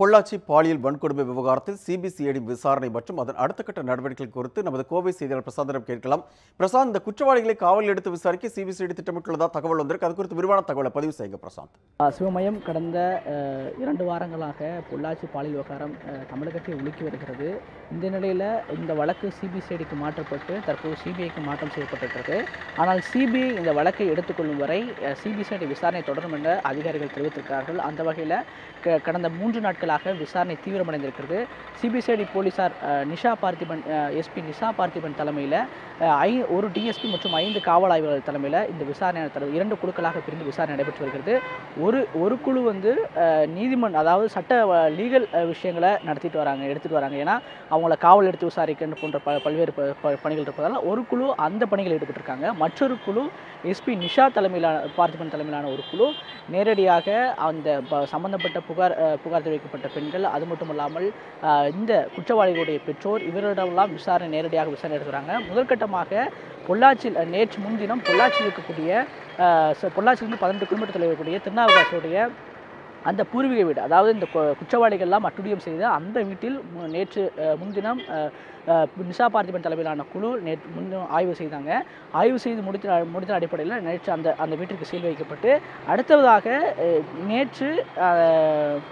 பொள்ளாச்சி பாலியல் வன்கொடுமை விவகாரத்தில் சிபிசிஐடி விசாரணை மற்றும் அதன் அடுத்த கட்ட நடவடிக்கைகள் குறித்து நமது கோவை செய்தியாளர் பிரசாந்திடம் கேட்கலாம். பிரசாந்த், இந்த குற்றவாளிகளை காவலில் எடுத்து விசாரிக்க சிபிசிஐடி திட்டமிட்டுள்ளதா தகவல் வந்திருக்கு. அது குறித்து விரிவான தகவலை பதிவு செய்யுங்க பிரசாந்த். சிவமயம் கடந்த 2 வாரங்களாக பொள்ளாச்சி பாலியல் விவகாரம் தமிழகத்தை உலுக்கி வருகிறது. இந்த நிலையில் இந்த வழக்கு சிபிசிஐடிக்கு மாற்றப்பட்டு தற்போது சிபிஐக்கு மாற்றம் செய்யப்பட்டிருக்கிறது. ஆனால் சிபிஐ இந்த வழக்கை எடுத்துக்கொள்ளும் வரை சிபிசிஐடி விசாரணை தொடரும் என்ற அதிகாரிகள் தெரிவித்திருக்கிறார்கள். அந்த வகையில் கடந்த 3 நாட்களாக விசாரணை தீவிரமடைந்திருக்கிறது. சிபிசிஐடி போலீசார் நிஷா பார்த்திபன் எஸ்பி நிஷா பார்த்திபன் தலைமையில் ஒரு டிஎஸ்பி மற்றும் 5 காவல் ஆய்வாளர்கள் தலைமையில் இந்த விசாரணை 2 குழுக்களாக பிரிந்து விசாரணை நடைபெற்று வருகிறது. ஒரு குழு நீதிமன்றம், அதாவது சட்ட லீகல் விஷயங்களை எடுத்துகிட்டு வராங்க. ஏன்னா அவங்கள காவல் எடுத்து விசாரிக்க போன்ற பல்வேறு பணிகள் இருப்பதால் ஒரு குழு அந்த பணிகள் ஈடுபட்டிருக்காங்க. மற்றொரு குழு எஸ்பி நிஷா பார்த்திபன் தலைமையிலான ஒரு குழு நேரடியாக அந்த சம்பந்தப்பட்ட புகார் தெரிவிக்கப்பட்ட பெண்கள், அது மட்டும் இல்லாமல் இந்த குற்றவாளிகளுடைய பெற்றோர், இவரிடமெல்லாம் நேரடியாக விசாரணை எடுக்கிறாங்க. முதற்கட்டமாக பொள்ளாச்சியில் நேற்று முன்தினம் பொள்ளாச்சியில் இருக்கக்கூடிய பொள்ளாச்சியிலிருந்து 18 கிலோமீட்டர் இருக்கக்கூடிய திருநாவுக்கரசுடைய அந்த பூர்வீக வீடு, அதாவது இந்த குற்றவாளிகள்லாம் அட்டுழியம் செய்த அந்த வீட்டில் நேற்று முன்தினம் நிஷா பார்த்திபன் தலைமையிலான குழு முன்தினம் ஆய்வு செய்தாங்க. ஆய்வு செய்து முடித்த அடிப்படையில் நேற்று அந்த வீட்டிற்கு சீல் வைக்கப்பட்டு, அடுத்ததாக நேற்று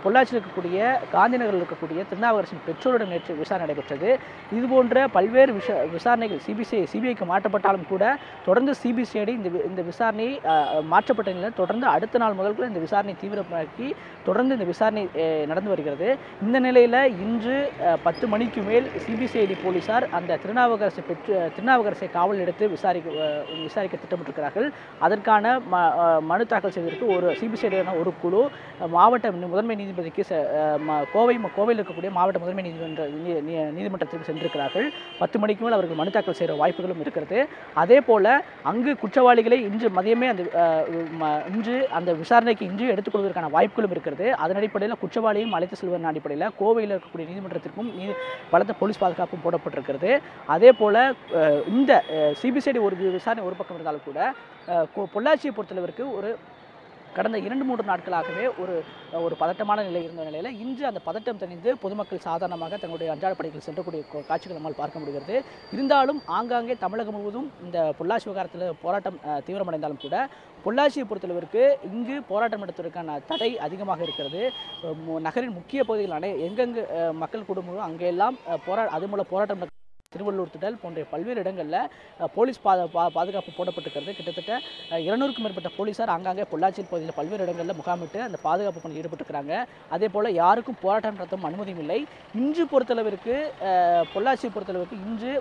பொள்ளாச்சியில் இருக்கக்கூடிய காந்திநகரில் இருக்கக்கூடிய திருநாவுக்கரசின் பெற்றோரிடம் நேற்று விசாரணை நடைபெற்றது. இதுபோன்ற பல்வேறு விசாரணைகள் சிபிஐக்கு மாற்றப்பட்டாலும் கூட தொடர்ந்து சிபிசிஐடி இந்த விசாரணை மாற்றப்பட்ட நிலையில் தொடர்ந்து அடுத்த நாள் முதல் கூட இந்த விசாரணை தீவிரமாக்கி தொடர்ந்து இந்த விசாரணை நடந்து வருகிறது. இந்த நிலையில் இன்று 10 மணிக்கு மேல் சிபிசிஐடி போலீசார் அந்த திருநாவுக்கரசை காவல் எடுத்து விசாரிக்க திட்டமிட்டிருக்கிறார்கள். அதற்கான மனு தாக்கல் செய்வதற்கு ஒரு சிபிசிஐடியான ஒரு குழு மாவட்ட முதன்மை நீதிபதிக்கு கோவையில் இருக்கக்கூடிய மாவட்ட முதன்மை நீதிமன்றத்திற்கு சென்றிருக்கிறார்கள். 10 மணிக்கு மேல் அவர்கள் மனு தாக்கல் செய்கிற வாய்ப்புகளும் இருக்கிறது. அதே போல அங்கு குற்றவாளிகளை இன்று மதியமே அந்த விசாரணைக்கு இன்று எடுத்துக்கொள்வதற்கான வாய்ப்புகளும் இருக்கிறது. அதன் அடிப்படையில் குற்றவாளியும் அழைத்து செல்வதன் அடிப்படையில் கோவையில் இருக்கக்கூடிய நீதிமன்றத்திற்கும் பலத்த போலீஸ் பாதுகாப்பும் போடப்பட்டிருக்கிறது. அதே போல இந்த சிபிசிஐடி விசாரணை ஒரு பக்கம் இருந்தாலும் கூட பொள்ளாச்சியை பொறுத்தளவிற்கு கடந்த 2-3 நாட்களாகவே ஒரு பதட்டமான நிலை இருந்த நிலையில் இன்று அந்த பதட்டம் தணிந்து பொதுமக்கள் சாதாரணமாக தங்களுடைய அன்றாட பணிகள் சென்றக்கூடிய காட்சிகள் நம்மால் பார்க்க முடிகிறது. இருந்தாலும் ஆங்காங்கே தமிழகம் முழுவதும் இந்த பொள்ளாச்சி விவகாரத்தில் போராட்டம் தீவிரமடைந்தாலும் கூட பொள்ளாச்சியை பொறுத்தளவிற்கு இங்கு போராட்டம் நடத்துவதற்கான தடை அதிகமாக இருக்கிறது. நகரின் முக்கிய பகுதிகள் எங்கெங்கு மக்கள் கூடுமோ அங்கெல்லாம் அது மூலம் போராட்டம் திருவள்ளூர் திடல் போன்ற பல்வேறு இடங்களில் போலீஸ் பாதுகாப்பு போடப்பட்டிருக்கிறது. கிட்டத்தட்ட 200க்கும் மேற்பட்ட போலீசார் ஆங்காங்கே பொள்ளாச்சி பகுதியில் பல்வேறு இடங்களில் முகாமிட்டு அந்த பாதுகாப்பு பணியில் ஈடுபட்டிருக்கிறாங்க. அதே போல் யாருக்கும் போராட்டம் நடத்தும் அனுமதியும் இல்லை. இன்று பொறுத்தளவிற்கு பொள்ளாச்சியை பொறுத்தளவிற்கு இன்று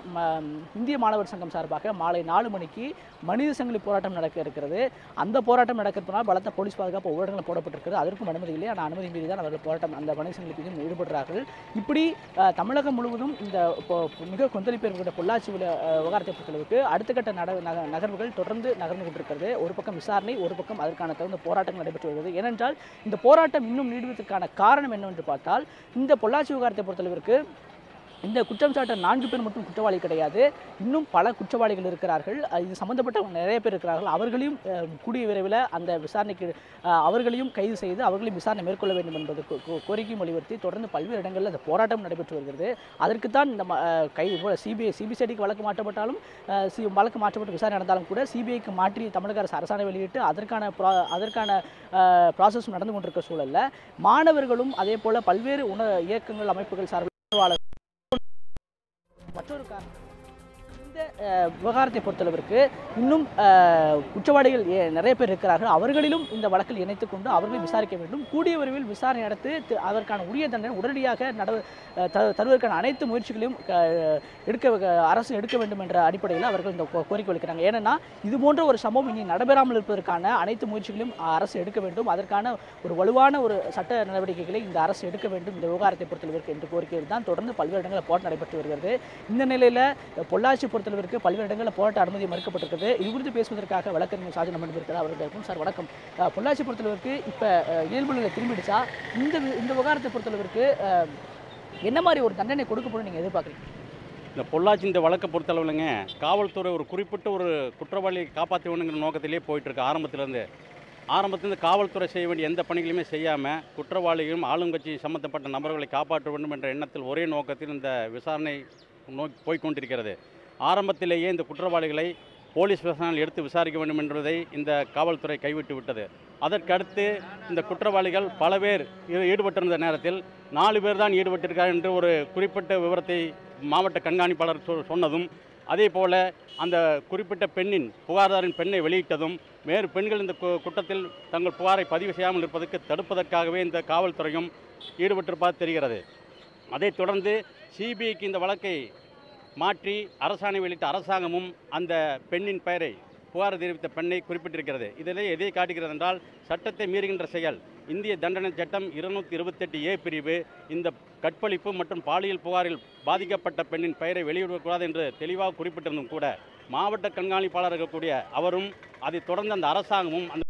இந்திய மாணவர் சங்கம் சார்பாக மாலை 4 மணிக்கு மனித சங்கிலி போராட்டம் நடக்க இருக்கிறது. அந்த போராட்டம் நடக்கிறதுனால் பலத்த போலீஸ் பாதுகாப்பு ஒவ்வொரு இடங்களும் போடப்பட்டிருக்கிறது. அதற்கும் அனுமதி இல்லை. ஆனால் அனுமதி மீறி தான் அவர்கள் போராட்டம் அந்த மனித சங்கிலிக்கு ஈடுபடுறார்கள். இப்படி தமிழகம் முழுவதும் இந்த மிக கொந்தளிப்பு ஏற்பட்ட பொள்ளாச்சி விவகாரத்தை பொறுத்தளவுக்கு அடுத்த கட்ட நகர்வுகள் தொடர்ந்து நகர்ந்து கொண்டிருக்கிறது. ஒரு பக்கம் விசாரணை, ஒரு பக்கம் அதற்கான தகுந்த போராட்டங்கள் நடைபெற்று வருகிறது. ஏனென்றால் இந்த போராட்டம் இன்னும் நீடிப்பதற்கான காரணம் என்னவென்று பார்த்தால், இந்த பொள்ளாச்சி விவகாரத்தை பொறுத்தளவிற்கு இந்த குற்றம் சாட்ட 4 பேர் மட்டும் குற்றவாளி கிடையாது, இன்னும் பல குற்றவாளிகள் இருக்கிறார்கள். இது சம்பந்தப்பட்டவங்க நிறைய பேர் இருக்கிறார்கள். அவர்களையும் கூடிய விரைவில் அந்த விசாரணைக்கு அவர்களையும் கைது செய்து அவர்களையும் விசாரணை மேற்கொள்ள வேண்டும் என்பது கோரிக்கையும் வலியுறுத்தி தொடர்ந்து பல்வேறு இடங்களில் அந்த போராட்டம் நடைபெற்று வருகிறது. அதற்குத்தான் இந்த சிபிசிஐடிக்கு வழக்கு மாற்றப்பட்டாலும் வழக்கு மாற்றப்பட்டு விசாரணை நடந்தாலும் கூட சிபிஐக்கு மாற்றி தமிழக அரசு அரசாணை வெளியிட்டு அதற்கான ப்ராசஸ் நடந்து கொண்டிருக்கிற சூழலில் மாணவர்களும் அதே போல பல்வேறு இயக்கங்கள் அமைப்புகள் சார்பில் மற்றொரு காரணம், இந்த விவகாரத்தை பொறுத்தளவிற்கு இன்னும் குற்றவாளிகள் நிறைய பேர் இருக்கிறார்கள். அவர்களிலும் இந்த வழக்கில் இணைத்துக் கொண்டு அவர்களை விசாரிக்க வேண்டும். கூடிய விரைவில் விசாரணை நடத்தி அதற்கான உரிய தண்டனை உடனடியாக தருவதற்கான அனைத்து முயற்சிகளையும் அரசு எடுக்க வேண்டும் என்ற அடிப்படையில் அவர்கள் இந்த கோரிக்கை வைக்கிறாங்க. ஏன்னா இது போன்ற ஒரு சம்பவம் இனி நடைபெறாமல் இருப்பதற்கான அனைத்து முயற்சிகளையும் அரசு எடுக்க வேண்டும். அதற்கான ஒரு வலுவான ஒரு சட்ட நடவடிக்கைகளை இந்த அரசு எடுக்க வேண்டும் இந்த விவகாரத்தை பொறுத்தளவிற்கு என்ற கோரிக்கை தான் தொடர்ந்து பல்வேறு இடங்களில் போராட்டம் நடைபெற்று வருகிறது. இந்த நிலையில் பொள்ளாச்சி பொறுத்தளவிற்கு பல்வேறு இடங்களில் போராட்ட அனுமதி மறுக்கப்பட்டிருக்கிறது. இது குறித்து பேசுவதற்காக வழக்கறிஞர் சாஜன் அமர்ந்திருக்கிறார். அவர்களுக்கும் சார் வணக்கம். பொள்ளாச்சி பொறுத்தளவிற்கு இப்போ இயல்பு நிலை திரும்பிடுச்சா? இந்த விவகாரத்தை பொறுத்தளவிற்கு என்ன மாதிரி ஒரு தண்டனை கொடுக்கப்படும் நீங்கள் எதிர்பார்க்குறீங்க? இந்த பொள்ளாச்சி இந்த வழக்கை பொறுத்தளவுலங்க, காவல்துறை ஒரு குறிப்பிட்ட ஒரு குற்றவாளியை காப்பாற்றணுங்கிற நோக்கத்திலே போயிட்டுருக்கு ஆரம்பத்திலேருந்து. ஆரம்பத்திலிருந்து காவல்துறை செய்ய வேண்டிய எந்த பணிகளையுமே செய்யாமல் குற்றவாளிகளும் ஆளுங்கட்சி சம்பந்தப்பட்ட நபர்களை காப்பாற்ற வேண்டும் என்ற எண்ணத்தில் ஒரே நோக்கத்தில் இந்த விசாரணை நோக்கி போய்கொண்டிருக்கிறது. ஆரம்பத்திலேயே இந்த குற்றவாளிகளை போலீஸ் விசாரணையில் எடுத்து விசாரிக்க வேண்டும் என்பதை இந்த காவல்துறை கைவிட்டு விட்டது. அதற்கடுத்து இந்த குற்றவாளிகள் பல பேர் ஈடுபட்டிருந்த நேரத்தில் 4 பேர் தான் ஈடுபட்டிருக்கார் என்று ஒரு குறிப்பிட்ட விவரத்தை மாவட்ட கண்காணிப்பாளர் சொன்னதும், அதே போல அந்த குறிப்பிட்ட புகார்தாரின் பெண்ணை வெளியிட்டதும் வேறு பெண்கள் இந்த குற்றத்தில் தங்கள் புகாரை பதிவு செய்யாமல் இருப்பதற்கு தடுப்பதற்காகவே இந்த காவல்துறையும் ஈடுபட்டிருப்பது தெரிகிறது. அதைத் தொடர்ந்து சிபிஐக்கு இந்த வழக்கை மாற்றி அரசாணை வெளியிட்ட அரசாங்கமும் அந்த பெண்ணின் பெயரை புகார் தெரிவித்த பெண்ணை குறிப்பிட்டிருக்கிறது. இதிலே எதை காட்டுகிறது என்றால், சட்டத்தை மீறுகின்ற செயல். இந்திய தண்டனை சட்டம் 228A பிரிவு இந்த கற்பழிப்பு மற்றும் பாலியல் புகாரில் பாதிக்கப்பட்ட பெண்ணின் பெயரை வெளியிடக்கூடாது என்று தெளிவாக குறிப்பிட்டிருந்தும் கூட மாவட்ட கண்காணிப்பாளர் இருக்கக்கூடிய அவரும் அதைத் தொடர்ந்து அந்த அரசாங்கமும் அந்த